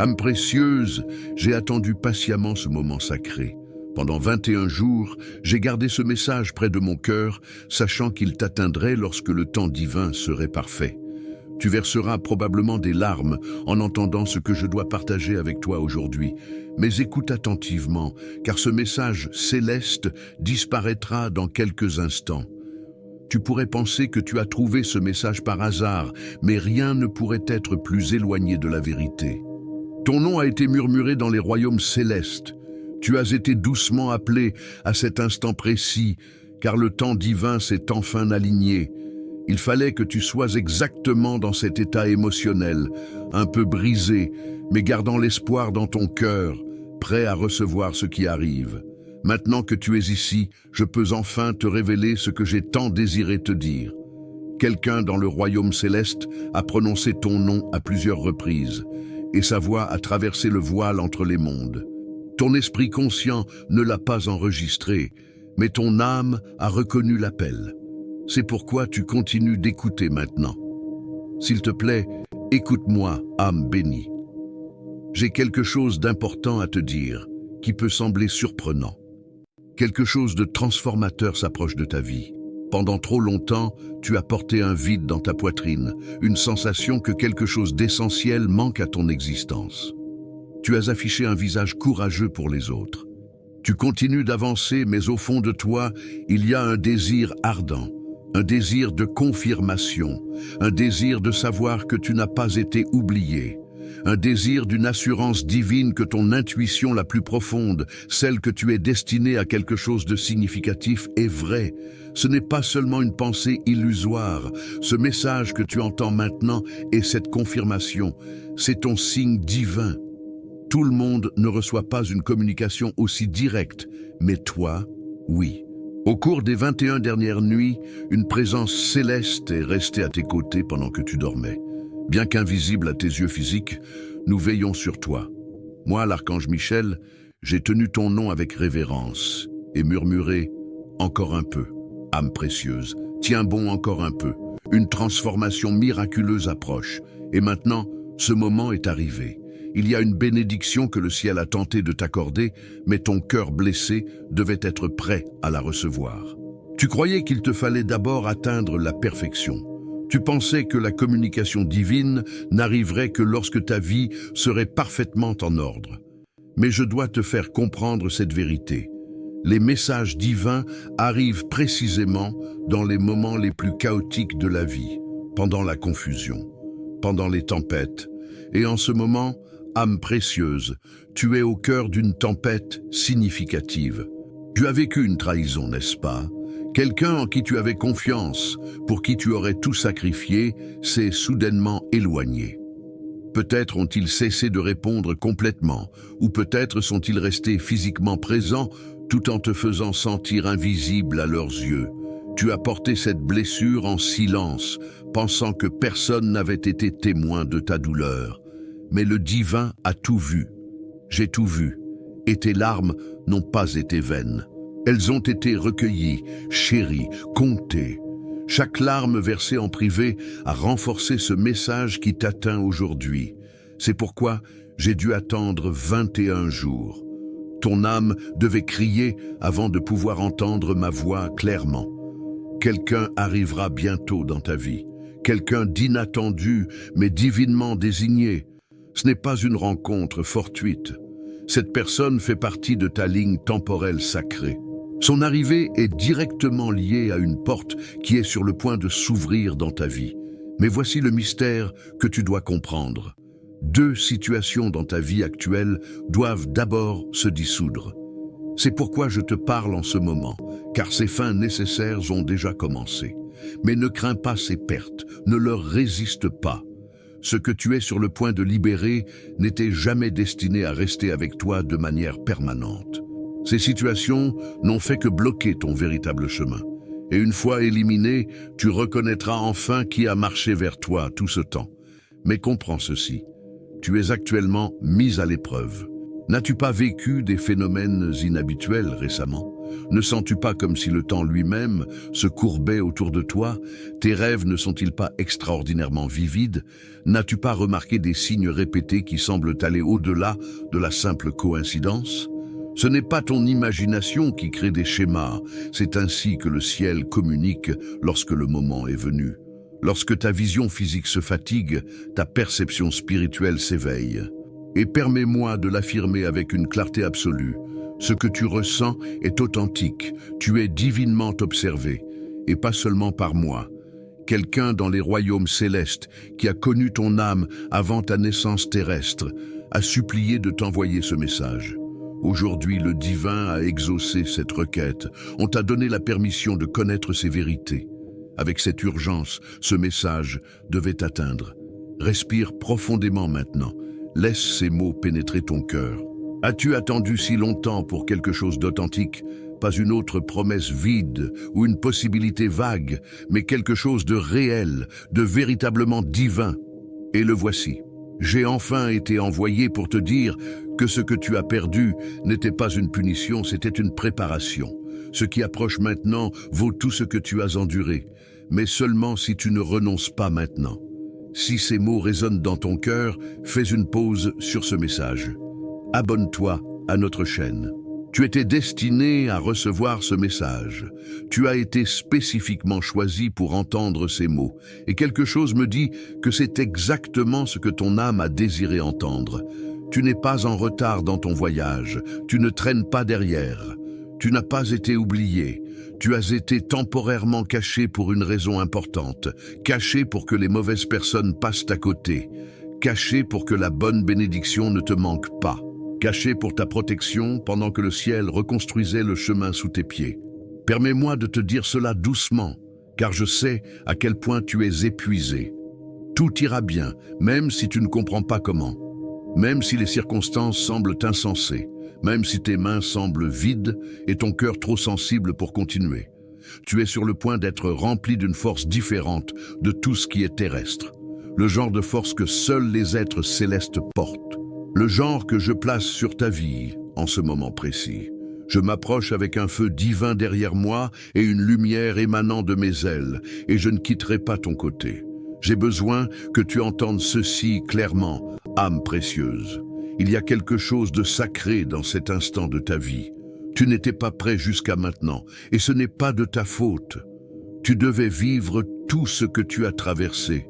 Âme précieuse, j'ai attendu patiemment ce moment sacré. Pendant 21 jours, j'ai gardé ce message près de mon cœur, sachant qu'il t'atteindrait lorsque le temps divin serait parfait. Tu verseras probablement des larmes en entendant ce que je dois partager avec toi aujourd'hui. Mais écoute attentivement, car ce message céleste disparaîtra dans quelques instants. Tu pourrais penser que tu as trouvé ce message par hasard, mais rien ne pourrait être plus éloigné de la vérité. Ton nom a été murmuré dans les royaumes célestes. Tu as été doucement appelé à cet instant précis, car le temps divin s'est enfin aligné. Il fallait que tu sois exactement dans cet état émotionnel, un peu brisé, mais gardant l'espoir dans ton cœur, prêt à recevoir ce qui arrive. Maintenant que tu es ici, je peux enfin te révéler ce que j'ai tant désiré te dire. Quelqu'un dans le royaume céleste a prononcé ton nom à plusieurs reprises, et sa voix a traversé le voile entre les mondes. Ton esprit conscient ne l'a pas enregistré, mais ton âme a reconnu l'appel. C'est pourquoi tu continues d'écouter maintenant. S'il te plaît, écoute-moi, âme bénie. J'ai quelque chose d'important à te dire, qui peut sembler surprenant. Quelque chose de transformateur s'approche de ta vie. Pendant trop longtemps, tu as porté un vide dans ta poitrine, une sensation que quelque chose d'essentiel manque à ton existence. Tu as affiché un visage courageux pour les autres. Tu continues d'avancer, mais au fond de toi, il y a un désir ardent, un désir de confirmation, un désir de savoir que tu n'as pas été oublié, un désir d'une assurance divine que ton intuition la plus profonde, celle que tu es destiné à quelque chose de significatif, est vraie. Ce n'est pas seulement une pensée illusoire. Ce message que tu entends maintenant et cette confirmation, c'est ton signe divin. Tout le monde ne reçoit pas une communication aussi directe, mais toi, oui. Au cours des 21 dernières nuits, une présence céleste est restée à tes côtés pendant que tu dormais. Bien qu'invisible à tes yeux physiques, nous veillons sur toi. Moi, l'archange Michel, j'ai tenu ton nom avec révérence et murmuré « Encore un peu, âme précieuse, tiens bon encore un peu. Une transformation miraculeuse approche. Et maintenant, ce moment est arrivé. Il y a une bénédiction que le ciel a tenté de t'accorder, mais ton cœur blessé devait être prêt à la recevoir. Tu croyais qu'il te fallait d'abord atteindre la perfection. Tu pensais que la communication divine n'arriverait que lorsque ta vie serait parfaitement en ordre. Mais je dois te faire comprendre cette vérité. Les messages divins arrivent précisément dans les moments les plus chaotiques de la vie, pendant la confusion, pendant les tempêtes. Et en ce moment, âme précieuse, tu es au cœur d'une tempête significative. Tu as vécu une trahison, n'est-ce pas? Quelqu'un en qui tu avais confiance, pour qui tu aurais tout sacrifié, s'est soudainement éloigné. Peut-être ont-ils cessé de répondre complètement, ou peut-être sont-ils restés physiquement présents tout en te faisant sentir invisible à leurs yeux. Tu as porté cette blessure en silence, pensant que personne n'avait été témoin de ta douleur. Mais le divin a tout vu. J'ai tout vu, et tes larmes n'ont pas été vaines. Elles ont été recueillies, chéries, comptées. Chaque larme versée en privé a renforcé ce message qui t'atteint aujourd'hui. C'est pourquoi j'ai dû attendre 21 jours. Ton âme devait crier avant de pouvoir entendre ma voix clairement. Quelqu'un arrivera bientôt dans ta vie. Quelqu'un d'inattendu, mais divinement désigné. Ce n'est pas une rencontre fortuite. Cette personne fait partie de ta ligne temporelle sacrée. Son arrivée est directement liée à une porte qui est sur le point de s'ouvrir dans ta vie. Mais voici le mystère que tu dois comprendre. 2 situations dans ta vie actuelle doivent d'abord se dissoudre. C'est pourquoi je te parle en ce moment, car ces fins nécessaires ont déjà commencé. Mais ne crains pas ces pertes, ne leur résiste pas. Ce que tu es sur le point de libérer n'était jamais destiné à rester avec toi de manière permanente. Ces situations n'ont fait que bloquer ton véritable chemin. Et une fois éliminé, tu reconnaîtras enfin qui a marché vers toi tout ce temps. Mais comprends ceci, tu es actuellement mis à l'épreuve. N'as-tu pas vécu des phénomènes inhabituels récemment? Ne sens-tu pas comme si le temps lui-même se courbait autour de toi? Tes rêves ne sont-ils pas extraordinairement vivides? N'as-tu pas remarqué des signes répétés qui semblent aller au-delà de la simple coïncidence? Ce n'est pas ton imagination qui crée des schémas, c'est ainsi que le ciel communique lorsque le moment est venu. Lorsque ta vision physique se fatigue, ta perception spirituelle s'éveille. Et permets-moi de l'affirmer avec une clarté absolue. Ce que tu ressens est authentique, tu es divinement observé, et pas seulement par moi. Quelqu'un dans les royaumes célestes, qui a connu ton âme avant ta naissance terrestre, a supplié de t'envoyer ce message. Aujourd'hui, le divin a exaucé cette requête. On t'a donné la permission de connaître ces vérités. Avec cette urgence, ce message devait t'atteindre. Respire profondément maintenant. Laisse ces mots pénétrer ton cœur. As-tu attendu si longtemps pour quelque chose d'authentique? Pas une autre promesse vide ou une possibilité vague, mais quelque chose de réel, de véritablement divin. Et le voici. J'ai enfin été envoyé pour te dire que ce que tu as perdu n'était pas une punition, c'était une préparation. Ce qui approche maintenant vaut tout ce que tu as enduré, mais seulement si tu ne renonces pas maintenant. Si ces mots résonnent dans ton cœur, fais une pause sur ce message. Abonne-toi à notre chaîne. Tu étais destiné à recevoir ce message. Tu as été spécifiquement choisi pour entendre ces mots. Et quelque chose me dit que c'est exactement ce que ton âme a désiré entendre. Tu n'es pas en retard dans ton voyage. Tu ne traînes pas derrière. Tu n'as pas été oublié. Tu as été temporairement caché pour une raison importante. Caché pour que les mauvaises personnes passent à côté. Caché pour que la bonne bénédiction ne te manque pas. Caché pour ta protection pendant que le ciel reconstruisait le chemin sous tes pieds. Permets-moi de te dire cela doucement, car je sais à quel point tu es épuisé. Tout ira bien, même si tu ne comprends pas comment. Même si les circonstances semblent insensées. Même si tes mains semblent vides et ton cœur trop sensible pour continuer. Tu es sur le point d'être rempli d'une force différente de tout ce qui est terrestre. Le genre de force que seuls les êtres célestes portent. Le genre que je place sur ta vie en ce moment précis. Je m'approche avec un feu divin derrière moi et une lumière émanant de mes ailes, et je ne quitterai pas ton côté. J'ai besoin que tu entendes ceci clairement, âme précieuse. Il y a quelque chose de sacré dans cet instant de ta vie. Tu n'étais pas prêt jusqu'à maintenant, et ce n'est pas de ta faute. Tu devais vivre tout ce que tu as traversé.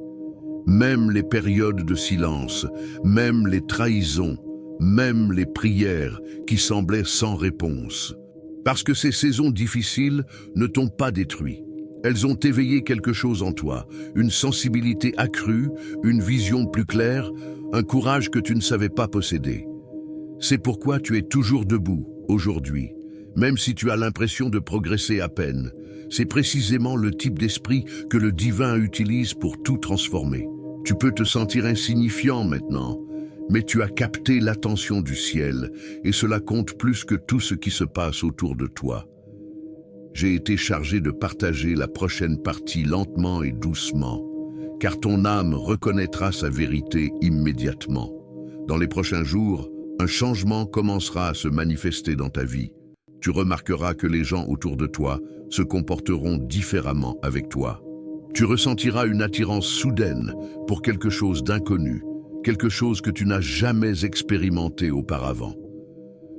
Même les périodes de silence, même les trahisons, même les prières qui semblaient sans réponse. Parce que ces saisons difficiles ne t'ont pas détruit. Elles ont éveillé quelque chose en toi, une sensibilité accrue, une vision plus claire, un courage que tu ne savais pas posséder. C'est pourquoi tu es toujours debout, aujourd'hui, même si tu as l'impression de progresser à peine. C'est précisément le type d'esprit que le divin utilise pour tout transformer. Tu peux te sentir insignifiant maintenant, mais tu as capté l'attention du ciel, et cela compte plus que tout ce qui se passe autour de toi. J'ai été chargé de partager la prochaine partie lentement et doucement, car ton âme reconnaîtra sa vérité immédiatement. Dans les prochains jours, un changement commencera à se manifester dans ta vie. Tu remarqueras que les gens autour de toi se comporteront différemment avec toi. Tu ressentiras une attirance soudaine pour quelque chose d'inconnu, quelque chose que tu n'as jamais expérimenté auparavant.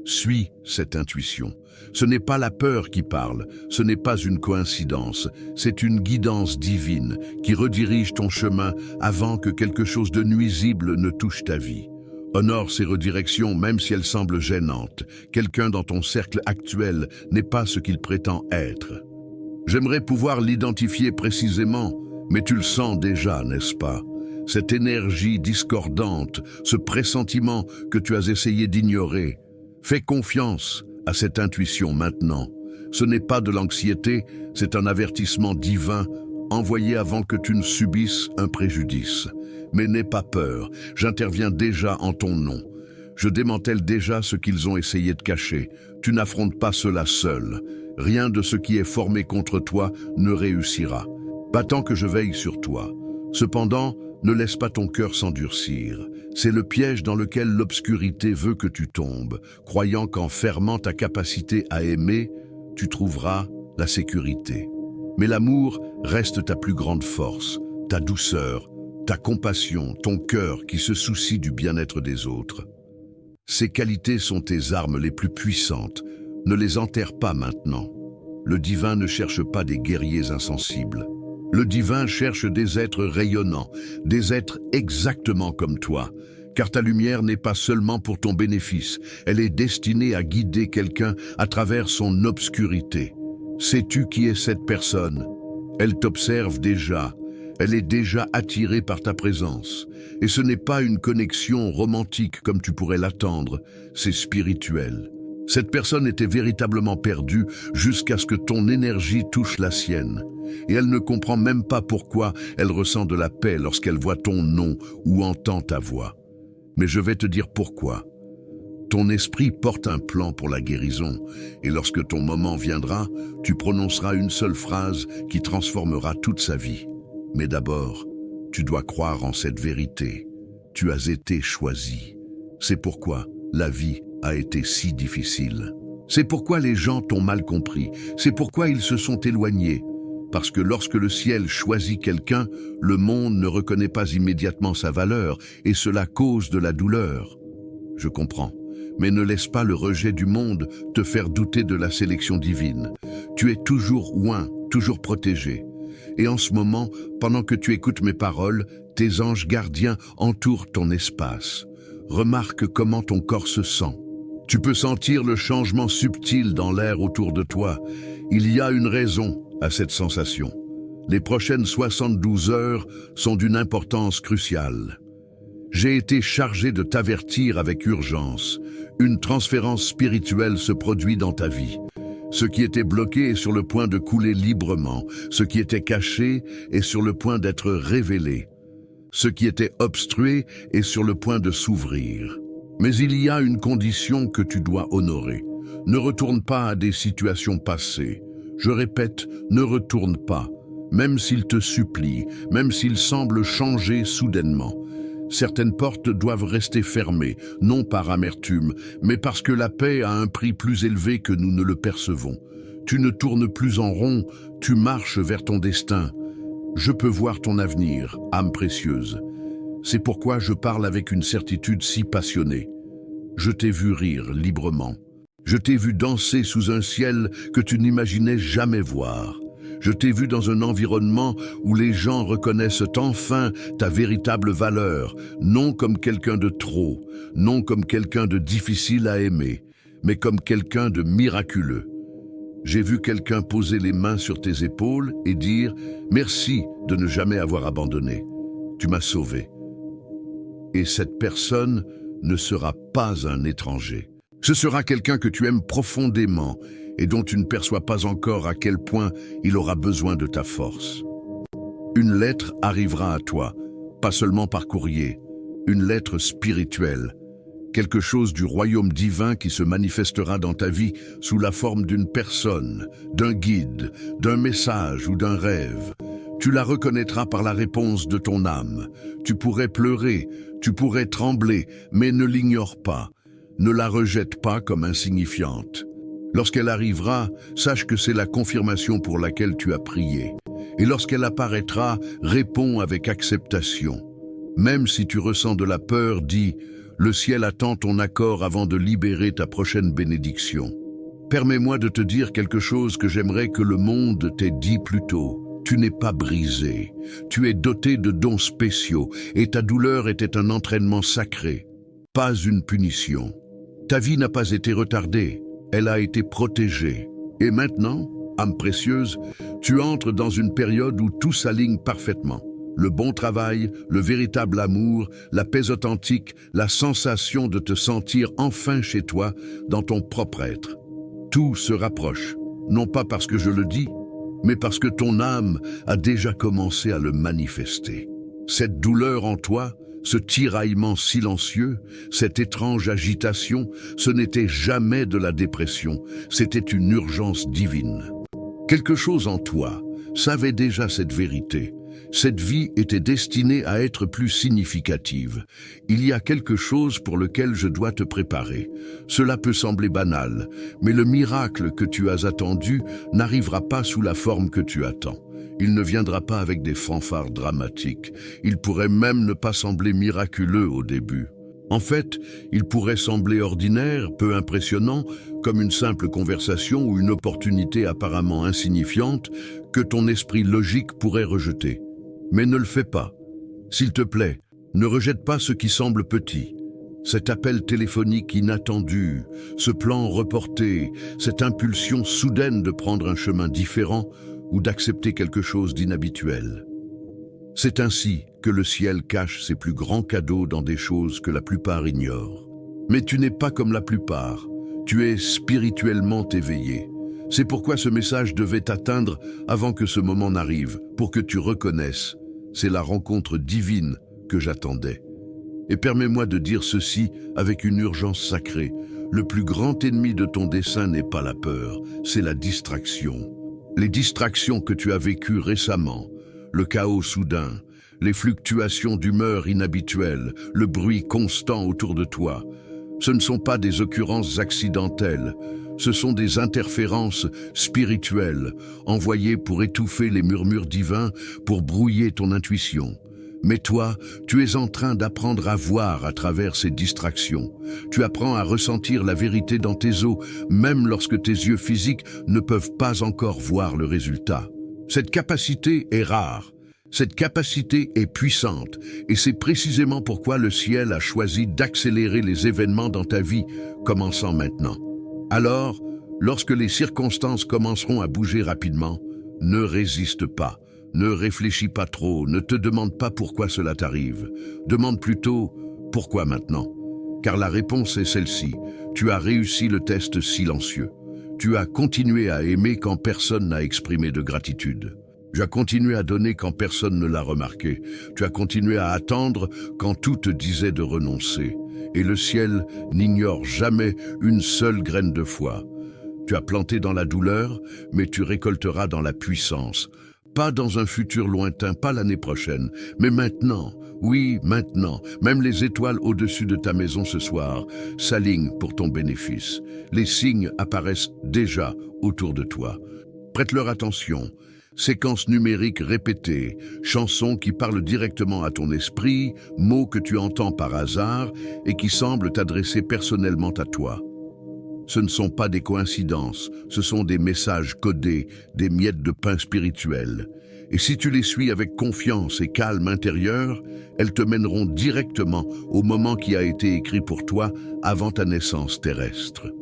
Suis cette intuition. Ce n'est pas la peur qui parle, ce n'est pas une coïncidence, c'est une guidance divine qui redirige ton chemin avant que quelque chose de nuisible ne touche ta vie. Honore ces redirections même si elles semblent gênantes. Quelqu'un dans ton cercle actuel n'est pas ce qu'il prétend être. J'aimerais pouvoir l'identifier précisément, mais tu le sens déjà, n'est-ce pas? Cette énergie discordante, ce pressentiment que tu as essayé d'ignorer. Fais confiance à cette intuition maintenant. Ce n'est pas de l'anxiété, c'est un avertissement divin envoyé avant que tu ne subisses un préjudice. Mais n'aie pas peur, j'interviens déjà en ton nom. Je démantèle déjà ce qu'ils ont essayé de cacher. Tu n'affrontes pas cela seul. Rien de ce qui est formé contre toi ne réussira. Pas tant que je veille sur toi. Cependant, ne laisse pas ton cœur s'endurcir. C'est le piège dans lequel l'obscurité veut que tu tombes, croyant qu'en fermant ta capacité à aimer, tu trouveras la sécurité. Mais l'amour reste ta plus grande force, ta douceur, ta compassion, ton cœur qui se soucie du bien-être des autres. Ces qualités sont tes armes les plus puissantes. Ne les enterre pas maintenant. Le divin ne cherche pas des guerriers insensibles. Le divin cherche des êtres rayonnants, des êtres exactement comme toi, car ta lumière n'est pas seulement pour ton bénéfice, elle est destinée à guider quelqu'un à travers son obscurité. Sais-tu qui est cette personne? Elle t'observe déjà, elle est déjà attirée par ta présence. Et ce n'est pas une connexion romantique comme tu pourrais l'attendre, c'est spirituel. Cette personne était véritablement perdue jusqu'à ce que ton énergie touche la sienne. Et elle ne comprend même pas pourquoi elle ressent de la paix lorsqu'elle voit ton nom ou entend ta voix. Mais je vais te dire pourquoi. Ton esprit porte un plan pour la guérison, et lorsque ton moment viendra, tu prononceras une seule phrase qui transformera toute sa vie. Mais d'abord, tu dois croire en cette vérité. Tu as été choisi. C'est pourquoi la vie a été si difficile. C'est pourquoi les gens t'ont mal compris. C'est pourquoi ils se sont éloignés. Parce que lorsque le ciel choisit quelqu'un, le monde ne reconnaît pas immédiatement sa valeur, et cela cause de la douleur. Je comprends. Mais ne laisse pas le rejet du monde te faire douter de la sélection divine. Tu es toujours oint, toujours protégé. Et en ce moment, pendant que tu écoutes mes paroles, tes anges gardiens entourent ton espace. Remarque comment ton corps se sent. Tu peux sentir le changement subtil dans l'air autour de toi. Il y a une raison à cette sensation. Les prochaines 72 heures sont d'une importance cruciale. J'ai été chargé de t'avertir avec urgence. Une transférence spirituelle se produit dans ta vie. Ce qui était bloqué est sur le point de couler librement. Ce qui était caché est sur le point d'être révélé. Ce qui était obstrué est sur le point de s'ouvrir. Mais il y a une condition que tu dois honorer. Ne retourne pas à des situations passées. Je répète, ne retourne pas, même s'il te supplie, même s'il semble changer soudainement. Certaines portes doivent rester fermées, non par amertume, mais parce que la paix a un prix plus élevé que nous ne le percevons. Tu ne tournes plus en rond, tu marches vers ton destin. Je peux voir ton avenir, âme précieuse. C'est pourquoi je parle avec une certitude si passionnée. Je t'ai vu rire librement. Je t'ai vu danser sous un ciel que tu n'imaginais jamais voir. Je t'ai vu dans un environnement où les gens reconnaissent enfin ta véritable valeur, non comme quelqu'un de trop, non comme quelqu'un de difficile à aimer, mais comme quelqu'un de miraculeux. J'ai vu quelqu'un poser les mains sur tes épaules et dire « Merci de ne jamais avoir abandonné. Tu m'as sauvé. » Et cette personne ne sera pas un étranger. Ce sera quelqu'un que tu aimes profondément et dont tu ne perçois pas encore à quel point il aura besoin de ta force. Une lettre arrivera à toi, pas seulement par courrier, une lettre spirituelle, quelque chose du royaume divin qui se manifestera dans ta vie sous la forme d'une personne, d'un guide, d'un message ou d'un rêve. Tu la reconnaîtras par la réponse de ton âme. Tu pourrais pleurer, tu pourrais trembler, mais ne l'ignore pas. Ne la rejette pas comme insignifiante. Lorsqu'elle arrivera, sache que c'est la confirmation pour laquelle tu as prié. Et lorsqu'elle apparaîtra, réponds avec acceptation. Même si tu ressens de la peur, dis « Le ciel attend ton accord avant de libérer ta prochaine bénédiction. » Permets-moi de te dire quelque chose que j'aimerais que le monde t'ait dit plus tôt. Tu n'es pas brisé. Tu es doté de dons spéciaux et ta douleur était un entraînement sacré, pas une punition. Ta vie n'a pas été retardée. Elle a été protégée. Et maintenant, âme précieuse, tu entres dans une période où tout s'aligne parfaitement. Le bon travail, le véritable amour, la paix authentique, la sensation de te sentir enfin chez toi, dans ton propre être. Tout se rapproche, non pas parce que je le dis, mais parce que ton âme a déjà commencé à le manifester. Cette douleur en toi, ce tiraillement silencieux, cette étrange agitation, ce n'était jamais de la dépression, c'était une urgence divine. Quelque chose en toi savait déjà cette vérité, Cette vie était destinée à être plus significative. Il y a quelque chose pour lequel je dois te préparer. Cela peut sembler banal, mais le miracle que tu as attendu n'arrivera pas sous la forme que tu attends. Il ne viendra pas avec des fanfares dramatiques. Il pourrait même ne pas sembler miraculeux au début. En fait, il pourrait sembler ordinaire, peu impressionnant, comme une simple conversation ou une opportunité apparemment insignifiante que ton esprit logique pourrait rejeter. Mais ne le fais pas. S'il te plaît, ne rejette pas ce qui semble petit. Cet appel téléphonique inattendu, ce plan reporté, cette impulsion soudaine de prendre un chemin différent ou d'accepter quelque chose d'inhabituel. C'est ainsi que le ciel cache ses plus grands cadeaux dans des choses que la plupart ignorent. Mais tu n'es pas comme la plupart, tu es spirituellement éveillé. C'est pourquoi ce message devait t'atteindre avant que ce moment n'arrive, pour que tu reconnaisses. C'est la rencontre divine que j'attendais. Et permets-moi de dire ceci avec une urgence sacrée. Le plus grand ennemi de ton dessein n'est pas la peur, c'est la distraction. Les distractions que tu as vécues récemment, le chaos soudain, les fluctuations d'humeur inhabituelles, le bruit constant autour de toi. Ce ne sont pas des occurrences accidentelles, ce sont des interférences spirituelles envoyées pour étouffer les murmures divins, pour brouiller ton intuition. Mais toi, tu es en train d'apprendre à voir à travers ces distractions. Tu apprends à ressentir la vérité dans tes os, même lorsque tes yeux physiques ne peuvent pas encore voir le résultat. Cette capacité est rare, cette capacité est puissante, et c'est précisément pourquoi le ciel a choisi d'accélérer les événements dans ta vie, commençant maintenant. Alors, lorsque les circonstances commenceront à bouger rapidement, ne résiste pas, ne réfléchis pas trop, ne te demande pas pourquoi cela t'arrive. Demande plutôt « pourquoi maintenant ?» Car la réponse est celle-ci, tu as réussi le test silencieux. Tu as continué à aimer quand personne n'a exprimé de gratitude. Tu as continué à donner quand personne ne l'a remarqué. Tu as continué à attendre quand tout te disait de renoncer. Et le ciel n'ignore jamais une seule graine de foi. Tu as planté dans la douleur, mais tu récolteras dans la puissance. Pas dans un futur lointain, pas l'année prochaine, mais maintenant. Oui, maintenant. Même les étoiles au-dessus de ta maison ce soir s'alignent pour ton bénéfice. Les signes apparaissent déjà autour de toi. Prête-leur attention. Séquences numériques répétées, chansons qui parlent directement à ton esprit, mots que tu entends par hasard et qui semblent t'adresser personnellement à toi. Ce ne sont pas des coïncidences, ce sont des messages codés, des miettes de pain spirituel. Et si tu les suis avec confiance et calme intérieur, elles te mèneront directement au moment qui a été écrit pour toi avant ta naissance terrestre.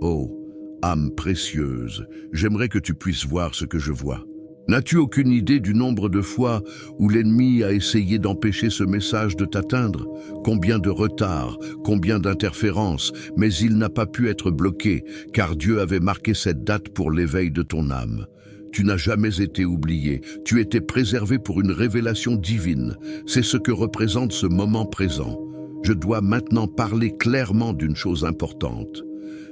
Oh, âme précieuse, j'aimerais que tu puisses voir ce que je vois. N'as-tu aucune idée du nombre de fois où l'ennemi a essayé d'empêcher ce message de t'atteindre? Combien de retards, combien d'interférences, mais il n'a pas pu être bloqué, car Dieu avait marqué cette date pour l'éveil de ton âme. Tu n'as jamais été oublié, tu étais préservé pour une révélation divine. C'est ce que représente ce moment présent. Je dois maintenant parler clairement d'une chose importante.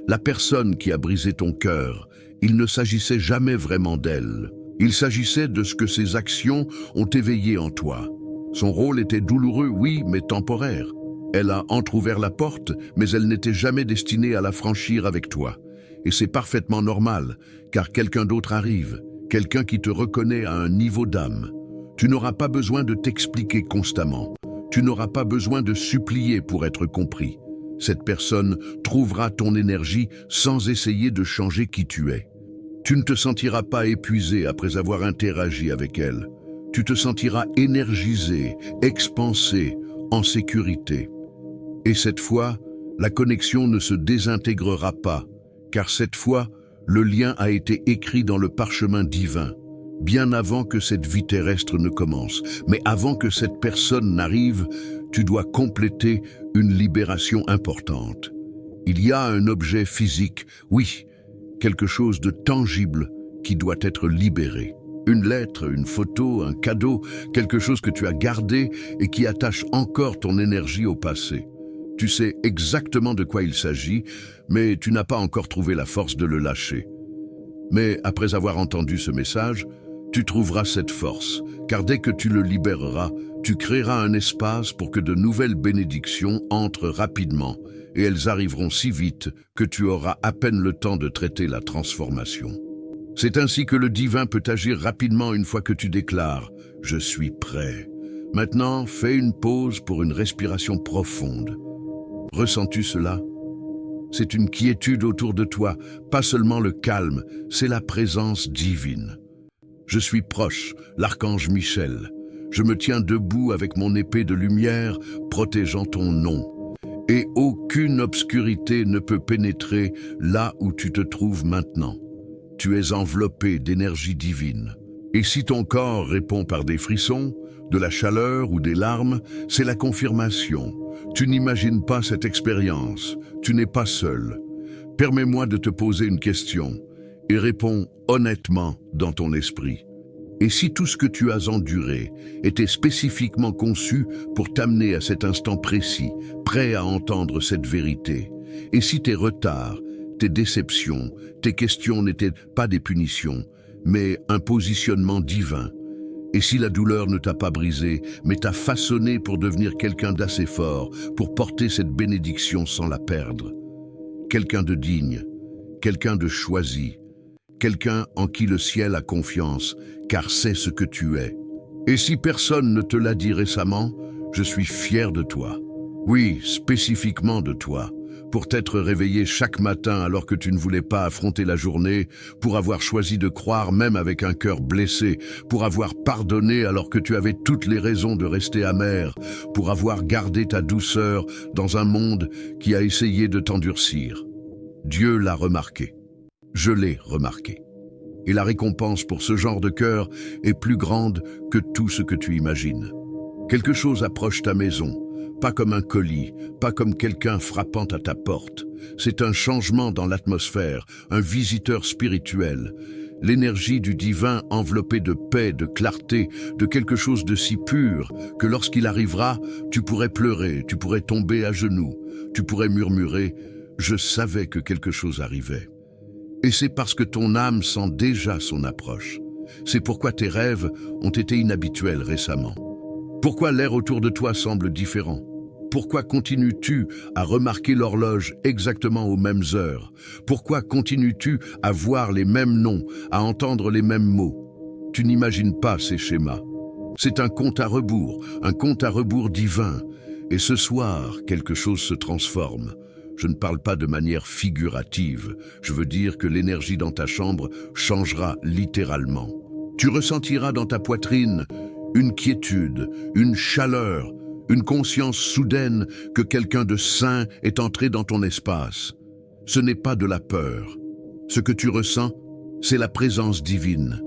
La personne qui a brisé ton cœur, il ne s'agissait jamais vraiment d'elle. Il s'agissait de ce que ses actions ont éveillé en toi. Son rôle était douloureux, oui, mais temporaire. Elle a entrouvert la porte, mais elle n'était jamais destinée à la franchir avec toi. Et c'est parfaitement normal, car quelqu'un d'autre arrive, quelqu'un qui te reconnaît à un niveau d'âme. Tu n'auras pas besoin de t'expliquer constamment. Tu n'auras pas besoin de supplier pour être compris. Cette personne trouvera ton énergie sans essayer de changer qui tu es. Tu ne te sentiras pas épuisé après avoir interagi avec elle. Tu te sentiras énergisé, expansé, en sécurité. Et cette fois, la connexion ne se désintégrera pas, car cette fois, le lien a été écrit dans le parchemin divin, bien avant que cette vie terrestre ne commence. Mais avant que cette personne n'arrive, tu dois compléter une libération importante. Il y a un objet physique, oui, quelque chose de tangible qui doit être libéré. Une lettre, une photo, un cadeau, quelque chose que tu as gardé et qui attache encore ton énergie au passé. Tu sais exactement de quoi il s'agit, mais tu n'as pas encore trouvé la force de le lâcher. Mais après avoir entendu ce message, Tu trouveras cette force, car dès que tu le libéreras, tu créeras un espace pour que de nouvelles bénédictions entrent rapidement, et elles arriveront si vite que tu auras à peine le temps de traiter la transformation. C'est ainsi que le divin peut agir rapidement une fois que tu déclares « Je suis prêt ». Maintenant, fais une pause pour une respiration profonde. Ressens-tu cela? C'est une quiétude autour de toi, pas seulement le calme, c'est la présence divine. Je suis proche, l'archange Michel. Je me tiens debout avec mon épée de lumière, protégeant ton nom. Et aucune obscurité ne peut pénétrer là où tu te trouves maintenant. Tu es enveloppé d'énergie divine. Et si ton corps répond par des frissons, de la chaleur ou des larmes, c'est la confirmation. Tu n'imagines pas cette expérience. Tu n'es pas seul. Permets-moi de te poser une question et réponds honnêtement dans ton esprit. Et si tout ce que tu as enduré était spécifiquement conçu pour t'amener à cet instant précis, prêt à entendre cette vérité? Et si tes retards, tes déceptions, tes questions n'étaient pas des punitions, mais un positionnement divin? Et si la douleur ne t'a pas brisé, mais t'a façonné pour devenir quelqu'un d'assez fort, pour porter cette bénédiction sans la perdre? Quelqu'un de digne, quelqu'un de choisi, quelqu'un en qui le ciel a confiance, car c'est ce que tu es. Et si personne ne te l'a dit récemment, je suis fier de toi. Oui, spécifiquement de toi, pour t'être réveillé chaque matin alors que tu ne voulais pas affronter la journée, pour avoir choisi de croire même avec un cœur blessé, pour avoir pardonné alors que tu avais toutes les raisons de rester amer, pour avoir gardé ta douceur dans un monde qui a essayé de t'endurcir. Dieu l'a remarqué. Je l'ai remarqué. Et la récompense pour ce genre de cœur est plus grande que tout ce que tu imagines. Quelque chose approche ta maison, pas comme un colis, pas comme quelqu'un frappant à ta porte. C'est un changement dans l'atmosphère, un visiteur spirituel. L'énergie du divin enveloppée de paix, de clarté, de quelque chose de si pur que lorsqu'il arrivera, tu pourrais pleurer, tu pourrais tomber à genoux, tu pourrais murmurer « Je savais que quelque chose arrivait ». Et c'est parce que ton âme sent déjà son approche. C'est pourquoi tes rêves ont été inhabituels récemment. Pourquoi l'air autour de toi semble différent? Pourquoi continues-tu à remarquer l'horloge exactement aux mêmes heures? Pourquoi continues-tu à voir les mêmes noms, à entendre les mêmes mots? Tu n'imagines pas ces schémas. C'est un compte à rebours divin. Et ce soir, quelque chose se transforme. Je ne parle pas de manière figurative. Je veux dire que l'énergie dans ta chambre changera littéralement. Tu ressentiras dans ta poitrine une quiétude, une chaleur, une conscience soudaine que quelqu'un de saint est entré dans ton espace. Ce n'est pas de la peur. Ce que tu ressens, c'est la présence divine.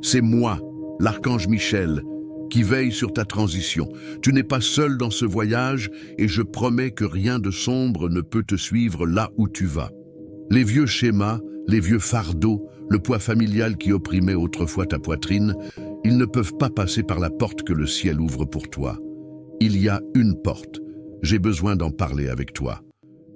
C'est moi, l'archange Michel, qui veille sur ta transition. Tu n'es pas seul dans ce voyage et je promets que rien de sombre ne peut te suivre là où tu vas. Les vieux schémas, les vieux fardeaux, le poids familial qui opprimait autrefois ta poitrine, ils ne peuvent pas passer par la porte que le ciel ouvre pour toi. Il y a une porte. J'ai besoin d'en parler avec toi.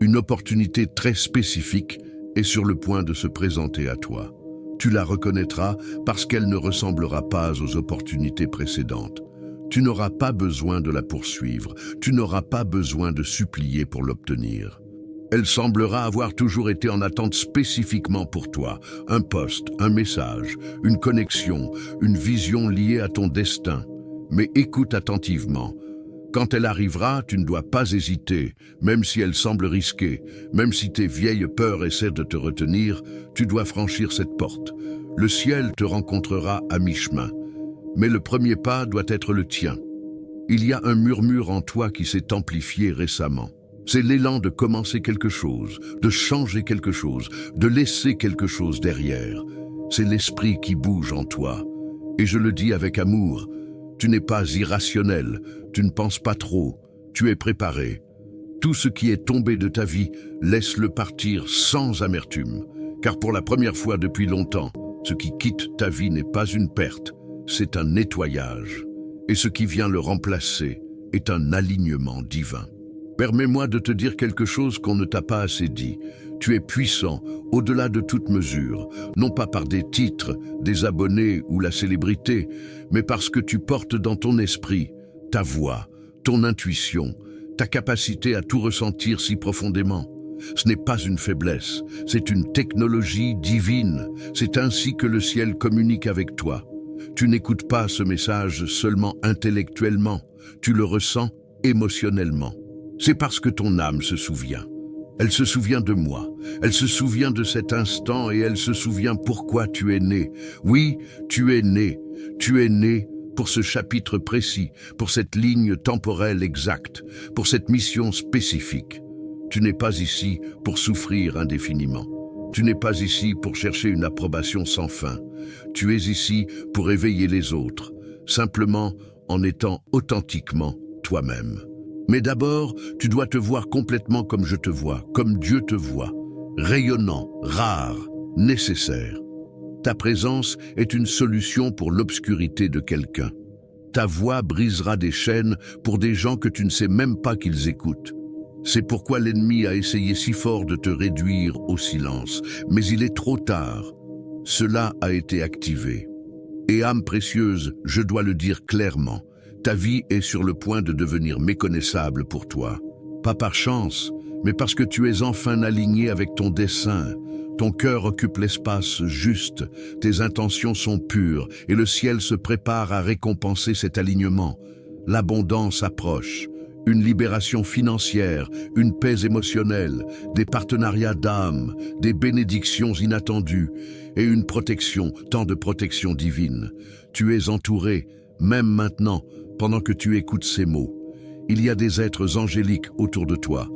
Une opportunité très spécifique est sur le point de se présenter à toi. Tu la reconnaîtras parce qu'elle ne ressemblera pas aux opportunités précédentes. Tu n'auras pas besoin de la poursuivre, tu n'auras pas besoin de supplier pour l'obtenir. Elle semblera avoir toujours été en attente spécifiquement pour toi. Un poste, un message, une connexion, une vision liée à ton destin. Mais écoute attentivement. Quand elle arrivera, tu ne dois pas hésiter, même si elle semble risquée, même si tes vieilles peurs essaient de te retenir, tu dois franchir cette porte. Le ciel te rencontrera à mi-chemin, mais le premier pas doit être le tien. Il y a un murmure en toi qui s'est amplifié récemment. C'est l'élan de commencer quelque chose, de changer quelque chose, de laisser quelque chose derrière. C'est l'esprit qui bouge en toi. Et je le dis avec amour, tu n'es pas irrationnel, tu ne penses pas trop, tu es préparé. Tout ce qui est tombé de ta vie, laisse-le partir sans amertume. Car pour la première fois depuis longtemps, ce qui quitte ta vie n'est pas une perte, c'est un nettoyage. Et ce qui vient le remplacer est un alignement divin. Permets-moi de te dire quelque chose qu'on ne t'a pas assez dit. Tu es puissant, au-delà de toute mesure, non pas par des titres, des abonnés ou la célébrité, mais parce que tu portes dans ton esprit ta voix, ton intuition, ta capacité à tout ressentir si profondément. Ce n'est pas une faiblesse, c'est une technologie divine. C'est ainsi que le ciel communique avec toi. Tu n'écoutes pas ce message seulement intellectuellement, tu le ressens émotionnellement. C'est parce que ton âme se souvient. Elle se souvient de moi, elle se souvient de cet instant et elle se souvient pourquoi tu es né. Oui, tu es né pour ce chapitre précis, pour cette ligne temporelle exacte, pour cette mission spécifique. Tu n'es pas ici pour souffrir indéfiniment. Tu n'es pas ici pour chercher une approbation sans fin. Tu es ici pour éveiller les autres, simplement en étant authentiquement toi-même. Mais d'abord, tu dois te voir complètement comme je te vois, comme Dieu te voit, rayonnant, rare, nécessaire. Ta présence est une solution pour l'obscurité de quelqu'un. Ta voix brisera des chaînes pour des gens que tu ne sais même pas qu'ils écoutent. C'est pourquoi l'ennemi a essayé si fort de te réduire au silence. Mais il est trop tard. Cela a été activé. Et âme précieuse, je dois le dire clairement, ta vie est sur le point de devenir méconnaissable pour toi. Pas par chance, mais parce que tu es enfin aligné avec ton dessein. Ton cœur occupe l'espace juste, tes intentions sont pures et le ciel se prépare à récompenser cet alignement. L'abondance approche, une libération financière, une paix émotionnelle, des partenariats d'âme, des bénédictions inattendues et une protection, tant de protection divine. Tu es entouré, même maintenant, pendant que tu écoutes ces mots. Il y a des êtres angéliques autour de toi.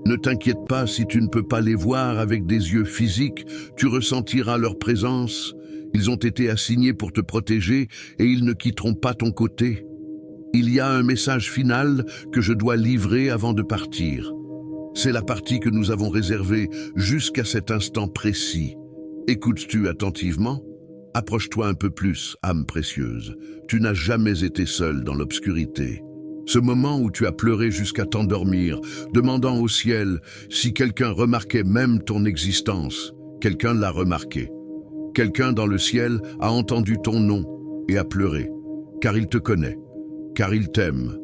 Ne t'inquiète pas si tu ne peux pas les voir avec des yeux physiques, tu ressentiras leur présence. Ils ont été assignés pour te protéger et ils ne quitteront pas ton côté. Il y a un message final que je dois livrer avant de partir. C'est la partie que nous avons réservée jusqu'à cet instant précis. Écoutes-tu attentivement ? Approche-toi un peu plus, âme précieuse. Tu n'as jamais été seule dans l'obscurité. Ce moment où tu as pleuré jusqu'à t'endormir, demandant au ciel si quelqu'un remarquait même ton existence. Quelqu'un l'a remarqué. Quelqu'un dans le ciel a entendu ton nom et a pleuré, car il te connaît, car il t'aime,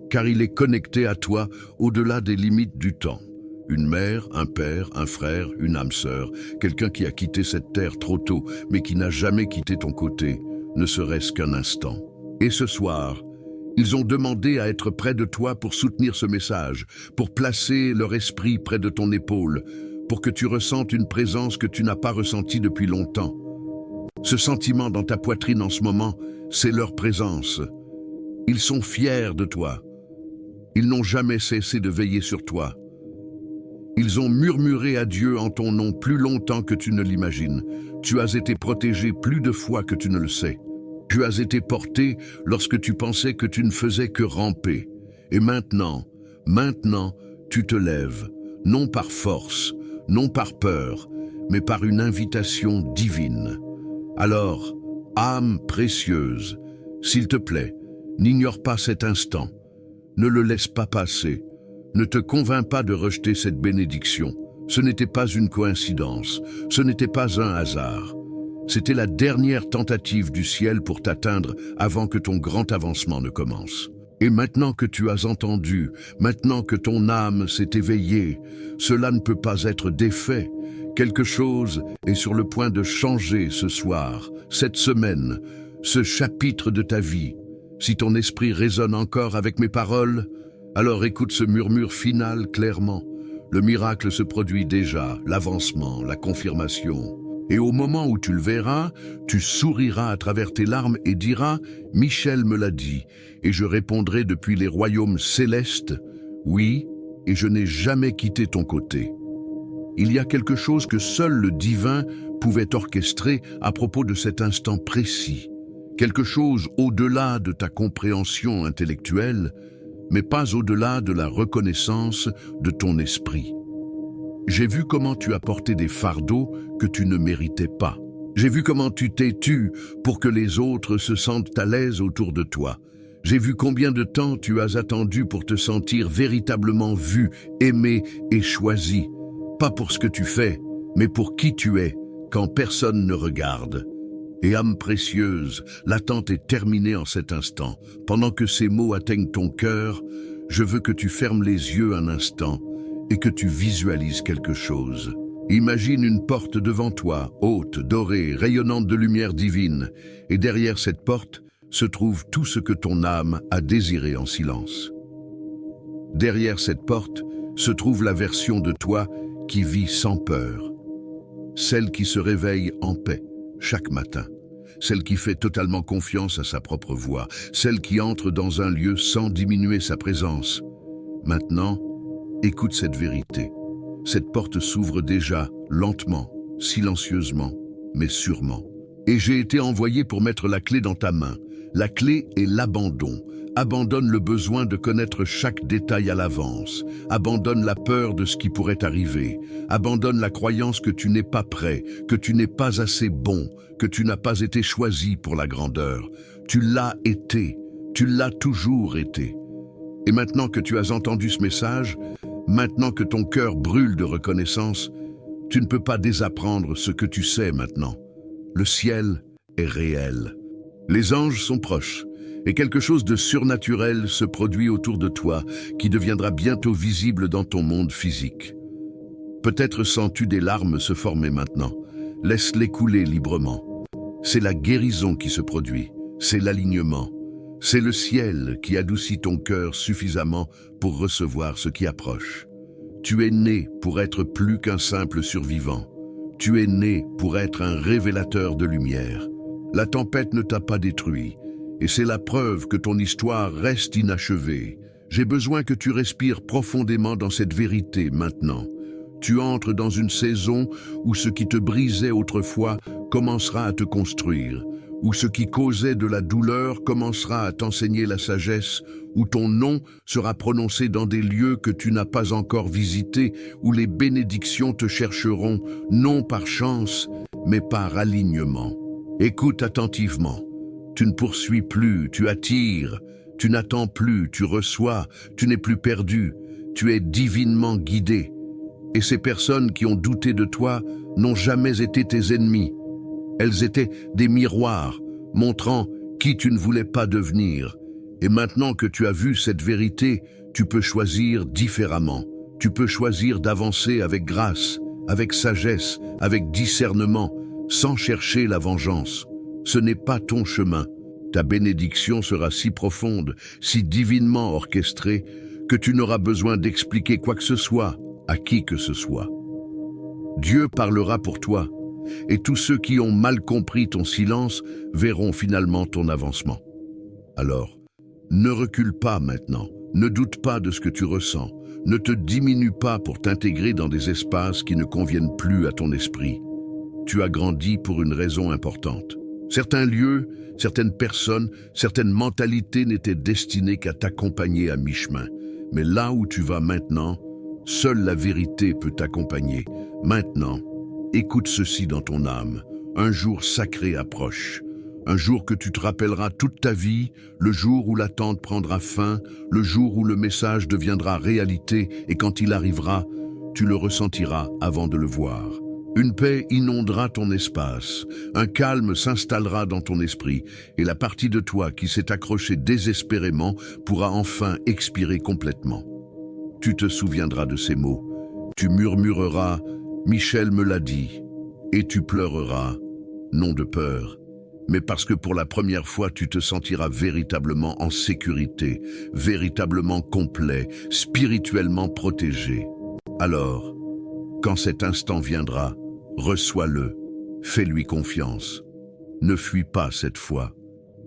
car il est connecté à toi au-delà des limites du temps. Une mère, un père, un frère, une âme sœur, quelqu'un qui a quitté cette terre trop tôt, mais qui n'a jamais quitté ton côté, ne serait-ce qu'un instant. Et ce soir, ils ont demandé à être près de toi pour soutenir ce message, pour placer leur esprit près de ton épaule, pour que tu ressentes une présence que tu n'as pas ressentie depuis longtemps. Ce sentiment dans ta poitrine en ce moment, c'est leur présence. Ils sont fiers de toi. Ils n'ont jamais cessé de veiller sur toi. Ils ont murmuré à Dieu en ton nom plus longtemps que tu ne l'imagines. Tu as été protégé plus de fois que tu ne le sais. Tu as été porté lorsque tu pensais que tu ne faisais que ramper. Et maintenant, tu te lèves, non par force, non par peur, mais par une invitation divine. Alors, âme précieuse, s'il te plaît, n'ignore pas cet instant. Ne le laisse pas passer. Ne te convainc pas de rejeter cette bénédiction. Ce n'était pas une coïncidence, ce n'était pas un hasard. C'était la dernière tentative du ciel pour t'atteindre avant que ton grand avancement ne commence. Et maintenant que tu as entendu, maintenant que ton âme s'est éveillée, cela ne peut pas être défait. Quelque chose est sur le point de changer ce soir, cette semaine, ce chapitre de ta vie. Si ton esprit résonne encore avec mes paroles, alors écoute ce murmure final clairement. Le miracle se produit déjà, l'avancement, la confirmation. Et au moment où tu le verras, tu souriras à travers tes larmes et diras « Michel me l'a dit » et je répondrai depuis les royaumes célestes « Oui, et je n'ai jamais quitté ton côté ». Il y a quelque chose que seul le divin pouvait orchestrer à propos de cet instant précis. Quelque chose au-delà de ta compréhension intellectuelle, mais pas au-delà de la reconnaissance de ton esprit. J'ai vu comment tu as porté des fardeaux que tu ne méritais pas. J'ai vu comment tu t'es tu pour que les autres se sentent à l'aise autour de toi. J'ai vu combien de temps tu as attendu pour te sentir véritablement vu, aimé et choisi. Pas pour ce que tu fais, mais pour qui tu es, quand personne ne regarde. Et âme précieuse, l'attente est terminée en cet instant. Pendant que ces mots atteignent ton cœur, je veux que tu fermes les yeux un instant et que tu visualises quelque chose. Imagine une porte devant toi, haute, dorée, rayonnante de lumière divine, et derrière cette porte se trouve tout ce que ton âme a désiré en silence. Derrière cette porte se trouve la version de toi qui vit sans peur, celle qui se réveille en paix chaque matin, celle qui fait totalement confiance à sa propre voix, celle qui entre dans un lieu sans diminuer sa présence. Maintenant, écoute cette vérité. Cette porte s'ouvre déjà, lentement, silencieusement, mais sûrement. Et j'ai été envoyé pour mettre la clé dans ta main. La clé est l'abandon. Abandonne le besoin de connaître chaque détail à l'avance. Abandonne la peur de ce qui pourrait arriver. Abandonne la croyance que tu n'es pas prêt, que tu n'es pas assez bon, que tu n'as pas été choisi pour la grandeur. Tu l'as été. Tu l'as toujours été. Et maintenant que tu as entendu ce message, maintenant que ton cœur brûle de reconnaissance, tu ne peux pas désapprendre ce que tu sais maintenant. Le ciel est réel. Les anges sont proches, et quelque chose de surnaturel se produit autour de toi qui deviendra bientôt visible dans ton monde physique. Peut-être sens-tu des larmes se former maintenant. Laisse-les couler librement. C'est la guérison qui se produit, c'est l'alignement. C'est le ciel qui adoucit ton cœur suffisamment pour recevoir ce qui approche. Tu es né pour être plus qu'un simple survivant. Tu es né pour être un révélateur de lumière. La tempête ne t'a pas détruit, et c'est la preuve que ton histoire reste inachevée. J'ai besoin que tu respires profondément dans cette vérité maintenant. Tu entres dans une saison où ce qui te brisait autrefois commencera à te construire, où ce qui causait de la douleur commencera à t'enseigner la sagesse, où ton nom sera prononcé dans des lieux que tu n'as pas encore visités, où les bénédictions te chercheront, non par chance, mais par alignement. Écoute attentivement. Tu ne poursuis plus, tu attires. Tu n'attends plus, tu reçois. Tu n'es plus perdu. Tu es divinement guidé. Et ces personnes qui ont douté de toi n'ont jamais été tes ennemis. Elles étaient des miroirs, montrant qui tu ne voulais pas devenir. Et maintenant que tu as vu cette vérité, tu peux choisir différemment. Tu peux choisir d'avancer avec grâce, avec sagesse, avec discernement, sans chercher la vengeance. Ce n'est pas ton chemin. Ta bénédiction sera si profonde, si divinement orchestrée, que tu n'auras besoin d'expliquer quoi que ce soit, à qui que ce soit. Dieu parlera pour toi. Et tous ceux qui ont mal compris ton silence verront finalement ton avancement. Alors, ne recule pas maintenant, ne doute pas de ce que tu ressens, ne te diminue pas pour t'intégrer dans des espaces qui ne conviennent plus à ton esprit. Tu as grandi pour une raison importante. Certains lieux, certaines personnes, certaines mentalités n'étaient destinées qu'à t'accompagner à mi-chemin. Mais là où tu vas maintenant, seule la vérité peut t'accompagner. Maintenant, écoute ceci dans ton âme. Un jour sacré approche. Un jour que tu te rappelleras toute ta vie, le jour où l'attente prendra fin, le jour où le message deviendra réalité et quand il arrivera, tu le ressentiras avant de le voir. Une paix inondera ton espace, un calme s'installera dans ton esprit et la partie de toi qui s'est accrochée désespérément pourra enfin expirer complètement. Tu te souviendras de ces mots. Tu murmureras « Michel me l'a dit » et tu pleureras, non de peur, mais parce que pour la première fois tu te sentiras véritablement en sécurité, véritablement complet, spirituellement protégé. Alors, quand cet instant viendra, reçois-le, fais-lui confiance. Ne fuis pas cette fois.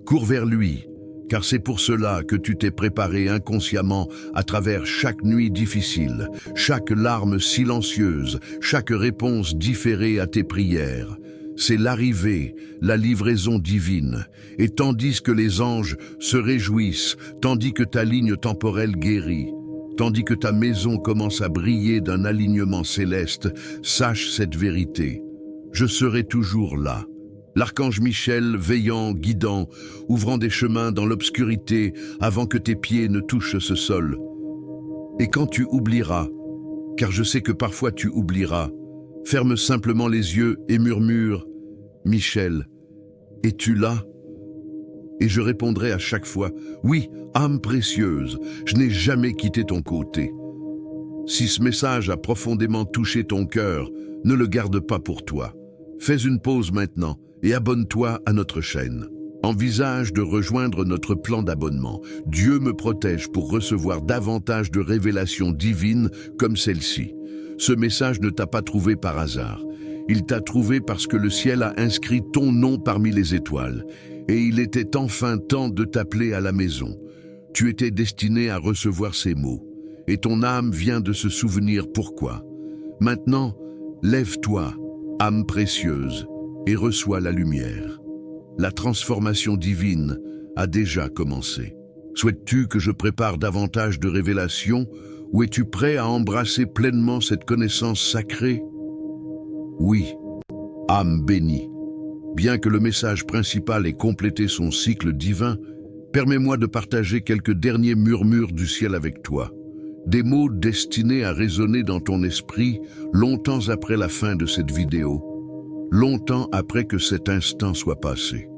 Cours vers lui, car c'est pour cela que tu t'es préparé inconsciemment à travers chaque nuit difficile, chaque larme silencieuse, chaque réponse différée à tes prières. C'est l'arrivée, la livraison divine. Et tandis que les anges se réjouissent, tandis que ta ligne temporelle guérit, tandis que ta maison commence à briller d'un alignement céleste, sache cette vérité. Je serai toujours là. L'archange Michel veillant, guidant, ouvrant des chemins dans l'obscurité avant que tes pieds ne touchent ce sol. Et quand tu oublieras, car je sais que parfois tu oublieras, ferme simplement les yeux et murmure « Michel, es-tu là ?» Et je répondrai à chaque fois « Oui, âme précieuse, je n'ai jamais quitté ton côté. » Si ce message a profondément touché ton cœur, ne le garde pas pour toi. Fais une pause maintenant et abonne-toi à notre chaîne. Envisage de rejoindre notre plan d'abonnement. Dieu me protège pour recevoir davantage de révélations divines comme celle-ci. Ce message ne t'a pas trouvé par hasard. Il t'a trouvé parce que le ciel a inscrit ton nom parmi les étoiles. Et il était enfin temps de t'appeler à la maison. Tu étais destiné à recevoir ces mots. Et ton âme vient de se souvenir pourquoi. Maintenant, lève-toi, âme précieuse, et reçois la lumière. La transformation divine a déjà commencé. Souhaites-tu que je prépare davantage de révélations ou es-tu prêt à embrasser pleinement cette connaissance sacrée? Oui, âme bénie. Bien que le message principal ait complété son cycle divin, permets-moi de partager quelques derniers murmures du ciel avec toi. Des mots destinés à résonner dans ton esprit longtemps après la fin de cette vidéo, longtemps après que cet instant soit passé.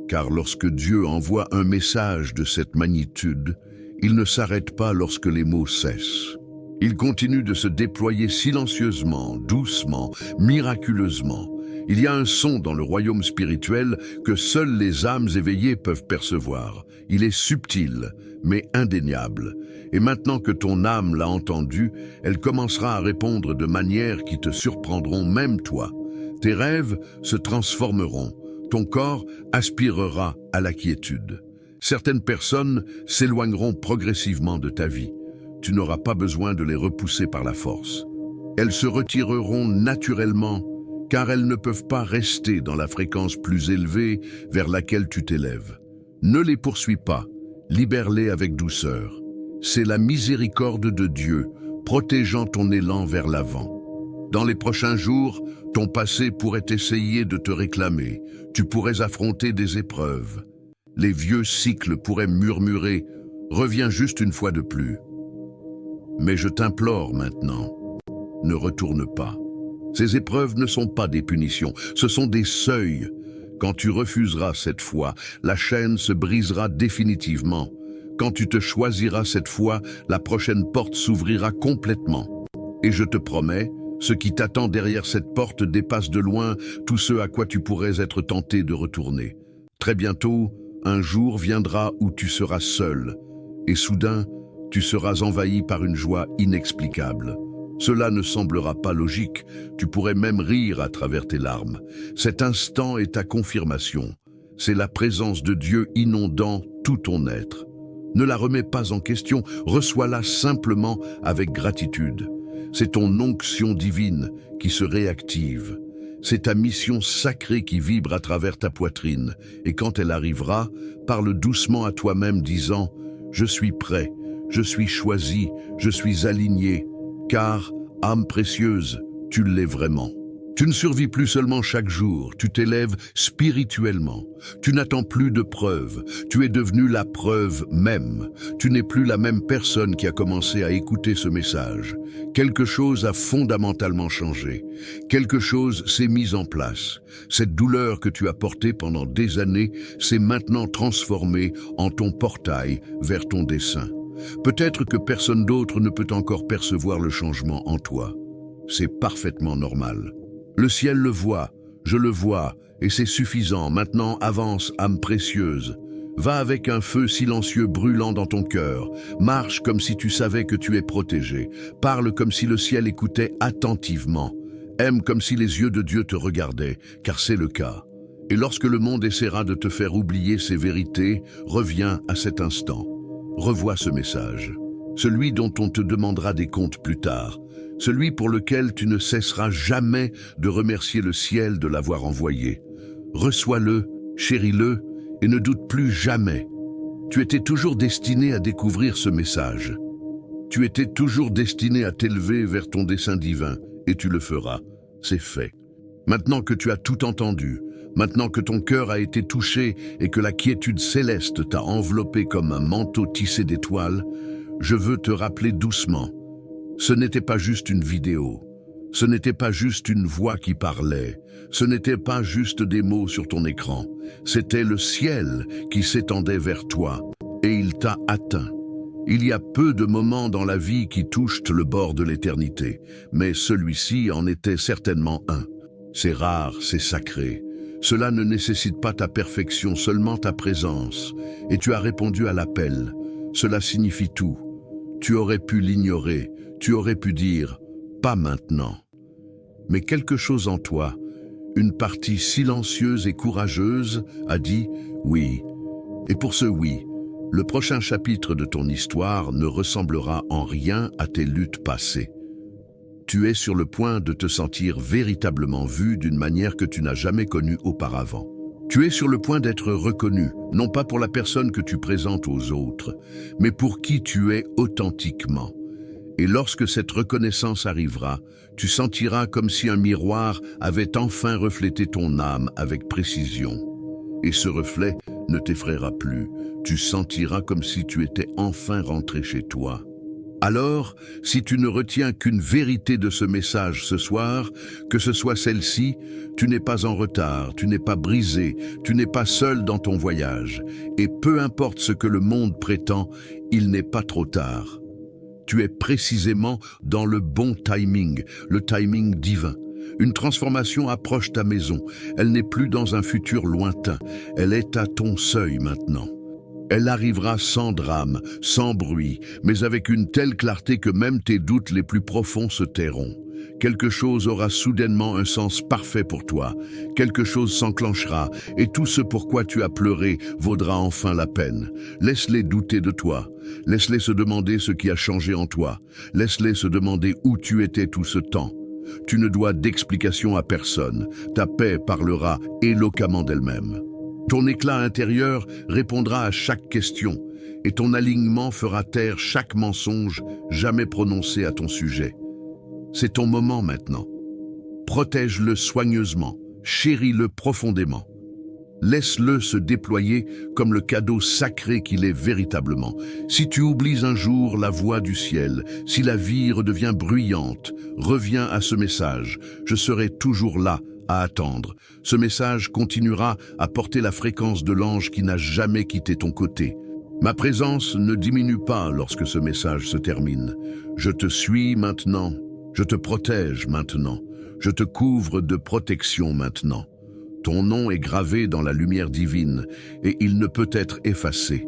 Car lorsque Dieu envoie un message de cette magnitude, il ne s'arrête pas lorsque les mots cessent. Il continue de se déployer silencieusement, doucement, miraculeusement. Il y a un son dans le royaume spirituel que seules les âmes éveillées peuvent percevoir. Il est subtil, mais indéniable. Et maintenant que ton âme l'a entendu, elle commencera à répondre de manières qui te surprendront même toi. Tes rêves se transformeront. Ton corps aspirera à la quiétude. Certaines personnes s'éloigneront progressivement de ta vie. Tu n'auras pas besoin de les repousser par la force. Elles se retireront naturellement car elles ne peuvent pas rester dans la fréquence plus élevée vers laquelle tu t'élèves. Ne les poursuis pas, libère-les avec douceur. C'est la miséricorde de Dieu, protégeant ton élan vers l'avant. Dans les prochains jours, ton passé pourrait essayer de te réclamer. Tu pourrais affronter des épreuves. Les vieux cycles pourraient murmurer « Reviens juste une fois de plus ». Mais je t'implore maintenant, ne retourne pas. Ces épreuves ne sont pas des punitions, ce sont des seuils. Quand tu refuseras cette fois, la chaîne se brisera définitivement. Quand tu te choisiras cette fois, la prochaine porte s'ouvrira complètement. Et je te promets, ce qui t'attend derrière cette porte dépasse de loin tout ce à quoi tu pourrais être tenté de retourner. Très bientôt, un jour viendra où tu seras seul. Et soudain, tu seras envahi par une joie inexplicable. Cela ne semblera pas logique, tu pourrais même rire à travers tes larmes. Cet instant est ta confirmation. C'est la présence de Dieu inondant tout ton être. Ne la remets pas en question, reçois-la simplement avec gratitude. C'est ton onction divine qui se réactive. C'est ta mission sacrée qui vibre à travers ta poitrine. Et quand elle arrivera, parle doucement à toi-même disant « Je suis prêt, je suis choisi, je suis aligné ». Car, âme précieuse, tu l'es vraiment. Tu ne survis plus seulement chaque jour, tu t'élèves spirituellement. Tu n'attends plus de preuves, tu es devenu la preuve même. Tu n'es plus la même personne qui a commencé à écouter ce message. Quelque chose a fondamentalement changé. Quelque chose s'est mis en place. Cette douleur que tu as portée pendant des années s'est maintenant transformée en ton portail vers ton dessein. Peut-être que personne d'autre ne peut encore percevoir le changement en toi. C'est parfaitement normal. Le ciel le voit, je le vois, et c'est suffisant. Maintenant, avance, âme précieuse. Va avec un feu silencieux brûlant dans ton cœur. Marche comme si tu savais que tu es protégé. Parle comme si le ciel écoutait attentivement. Aime comme si les yeux de Dieu te regardaient, car c'est le cas. Et lorsque le monde essaiera de te faire oublier ces vérités, reviens à cet instant. Revois ce message, celui dont on te demandera des comptes plus tard, celui pour lequel tu ne cesseras jamais de remercier le ciel de l'avoir envoyé. Reçois-le, chéris-le et ne doute plus jamais. Tu étais toujours destiné à découvrir ce message. Tu étais toujours destiné à t'élever vers ton dessein divin et tu le feras. C'est fait. Maintenant que tu as tout entendu, maintenant que ton cœur a été touché et que la quiétude céleste t'a enveloppé comme un manteau tissé d'étoiles, je veux te rappeler doucement. Ce n'était pas juste une vidéo. Ce n'était pas juste une voix qui parlait. Ce n'était pas juste des mots sur ton écran. C'était le ciel qui s'étendait vers toi et il t'a atteint. Il y a peu de moments dans la vie qui touchent le bord de l'éternité, mais celui-ci en était certainement un. C'est rare, c'est sacré. Cela ne nécessite pas ta perfection, seulement ta présence. Et tu as répondu à l'appel. Cela signifie tout. Tu aurais pu l'ignorer, tu aurais pu dire « pas maintenant ». Mais quelque chose en toi, une partie silencieuse et courageuse, a dit « oui ». Et pour ce « oui », le prochain chapitre de ton histoire ne ressemblera en rien à tes luttes passées. Tu es sur le point de te sentir véritablement vu d'une manière que tu n'as jamais connue auparavant. Tu es sur le point d'être reconnu, non pas pour la personne que tu présentes aux autres, mais pour qui tu es authentiquement. Et lorsque cette reconnaissance arrivera, tu sentiras comme si un miroir avait enfin reflété ton âme avec précision. Et ce reflet ne t'effraiera plus, tu sentiras comme si tu étais enfin rentré chez toi. Alors, si tu ne retiens qu'une vérité de ce message ce soir, que ce soit celle-ci, tu n'es pas en retard, tu n'es pas brisé, tu n'es pas seul dans ton voyage. Et peu importe ce que le monde prétend, il n'est pas trop tard. Tu es précisément dans le bon timing, le timing divin. Une transformation approche ta maison. Elle n'est plus dans un futur lointain. Elle est à ton seuil maintenant. Elle arrivera sans drame, sans bruit, mais avec une telle clarté que même tes doutes les plus profonds se tairont. Quelque chose aura soudainement un sens parfait pour toi. Quelque chose s'enclenchera, et tout ce pourquoi tu as pleuré vaudra enfin la peine. Laisse-les douter de toi. Laisse-les se demander ce qui a changé en toi. Laisse-les se demander où tu étais tout ce temps. Tu ne dois d'explication à personne. Ta paix parlera éloquemment d'elle-même. Ton éclat intérieur répondra à chaque question, et ton alignement fera taire chaque mensonge jamais prononcé à ton sujet. C'est ton moment maintenant. Protège-le soigneusement, chéris-le profondément. Laisse-le se déployer comme le cadeau sacré qu'il est véritablement. Si tu oublies un jour la voix du ciel, si la vie redevient bruyante, reviens à ce message. Je serai toujours là à attendre. Ce message continuera à porter la fréquence de l'ange qui n'a jamais quitté ton côté. Ma présence ne diminue pas lorsque ce message se termine. Je te suis maintenant. Je te protège maintenant. Je te couvre de protection maintenant. Ton nom est gravé dans la lumière divine et il ne peut être effacé.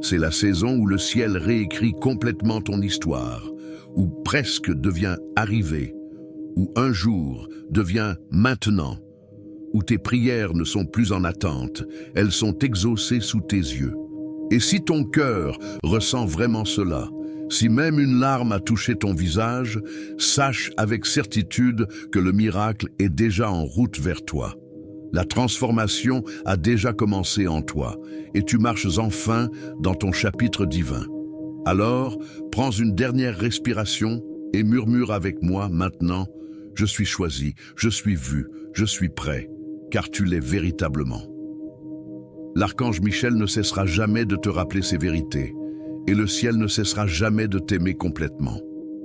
C'est la saison où le ciel réécrit complètement ton histoire, où presque devient arrivé, où un jour devient maintenant, où tes prières ne sont plus en attente, elles sont exaucées sous tes yeux. Et si ton cœur ressent vraiment cela, si même une larme a touché ton visage, sache avec certitude que le miracle est déjà en route vers toi. La transformation a déjà commencé en toi et tu marches enfin dans ton chapitre divin. Alors, prends une dernière respiration et murmure avec moi maintenant « Je suis choisi, je suis vu, je suis prêt, car tu l'es véritablement. » L'archange Michel ne cessera jamais de te rappeler ces vérités et le ciel ne cessera jamais de t'aimer complètement.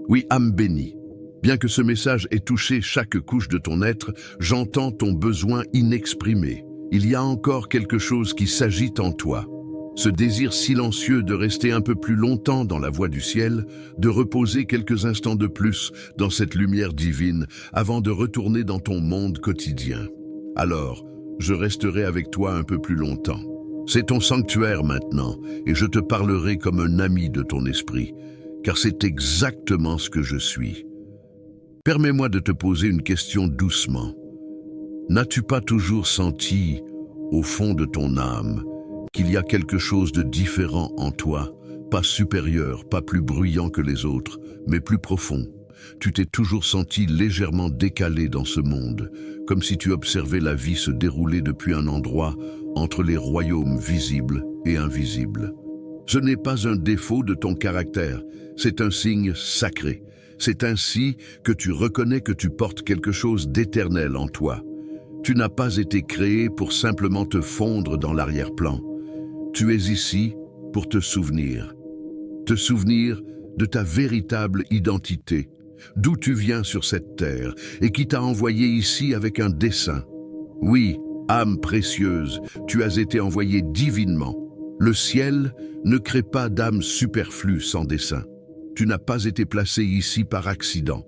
Oui, âme bénie. Bien que ce message ait touché chaque couche de ton être, j'entends ton besoin inexprimé. Il y a encore quelque chose qui s'agite en toi. Ce désir silencieux de rester un peu plus longtemps dans la voie du ciel, de reposer quelques instants de plus dans cette lumière divine avant de retourner dans ton monde quotidien. Alors, je resterai avec toi un peu plus longtemps. C'est ton sanctuaire maintenant, et je te parlerai comme un ami de ton esprit, car c'est exactement ce que je suis. Permets-moi de te poser une question doucement. N'as-tu pas toujours senti, au fond de ton âme, qu'il y a quelque chose de différent en toi, pas supérieur, pas plus bruyant que les autres, mais plus profond? Tu t'es toujours senti légèrement décalé dans ce monde, comme si tu observais la vie se dérouler depuis un endroit entre les royaumes visibles et invisibles. Ce n'est pas un défaut de ton caractère, c'est un signe sacré. C'est ainsi que tu reconnais que tu portes quelque chose d'éternel en toi, Tu n'as pas été créé pour simplement te fondre dans l'arrière-plan. Tu es ici pour te souvenir. Te souvenir de ta véritable identité, d'où tu viens sur cette terre et qui t'a envoyé ici avec un dessein. Oui, âme précieuse, tu as été envoyée divinement. Le ciel ne crée pas d'âme superflue sans dessein. Tu n'as pas été placé ici par accident.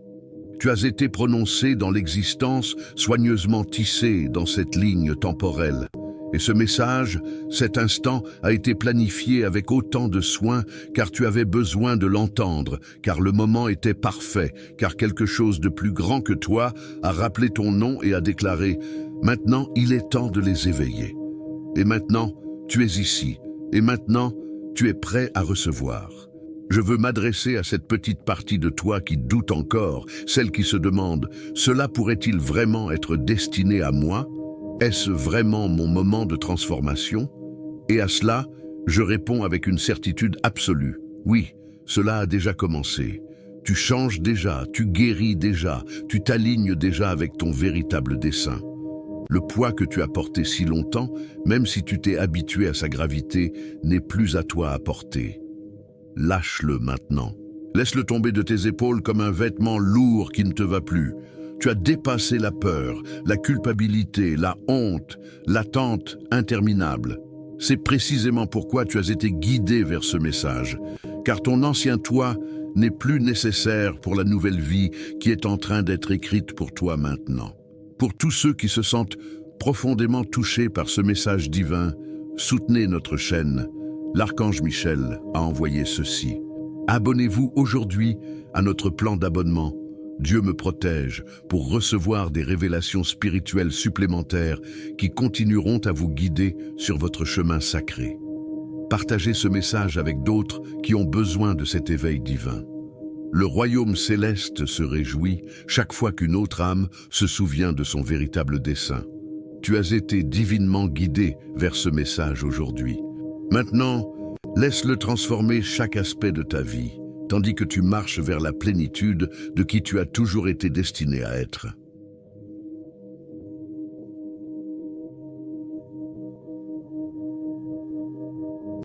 Tu as été prononcé dans l'existence, soigneusement tissé dans cette ligne temporelle. Et ce message, cet instant, a été planifié avec autant de soin, car tu avais besoin de l'entendre, car le moment était parfait, car quelque chose de plus grand que toi a rappelé ton nom et a déclaré « Maintenant, il est temps de les éveiller. Et maintenant, tu es ici. Et maintenant, tu es prêt à recevoir. » Je veux m'adresser à cette petite partie de toi qui doute encore, celle qui se demande « Cela pourrait-il vraiment être destiné à moi ? Est-ce vraiment mon moment de transformation ?» Et à cela, je réponds avec une certitude absolue. Oui, cela a déjà commencé. Tu changes déjà, tu guéris déjà, tu t'alignes déjà avec ton véritable dessein. Le poids que tu as porté si longtemps, même si tu t'es habitué à sa gravité, n'est plus à toi à porter. Lâche-le maintenant. Laisse-le tomber de tes épaules comme un vêtement lourd qui ne te va plus. Tu as dépassé la peur, la culpabilité, la honte, l'attente interminable. C'est précisément pourquoi tu as été guidé vers ce message. Car ton ancien toi n'est plus nécessaire pour la nouvelle vie qui est en train d'être écrite pour toi maintenant. Pour tous ceux qui se sentent profondément touchés par ce message divin, soutenez notre chaîne. L'archange Michel a envoyé ceci. Abonnez-vous aujourd'hui à notre plan d'abonnement. Dieu me protège pour recevoir des révélations spirituelles supplémentaires qui continueront à vous guider sur votre chemin sacré. Partagez ce message avec d'autres qui ont besoin de cet éveil divin. Le royaume céleste se réjouit chaque fois qu'une autre âme se souvient de son véritable dessein. Tu as été divinement guidé vers ce message aujourd'hui. Maintenant, laisse-le transformer chaque aspect de ta vie, tandis que tu marches vers la plénitude de qui tu as toujours été destiné à être.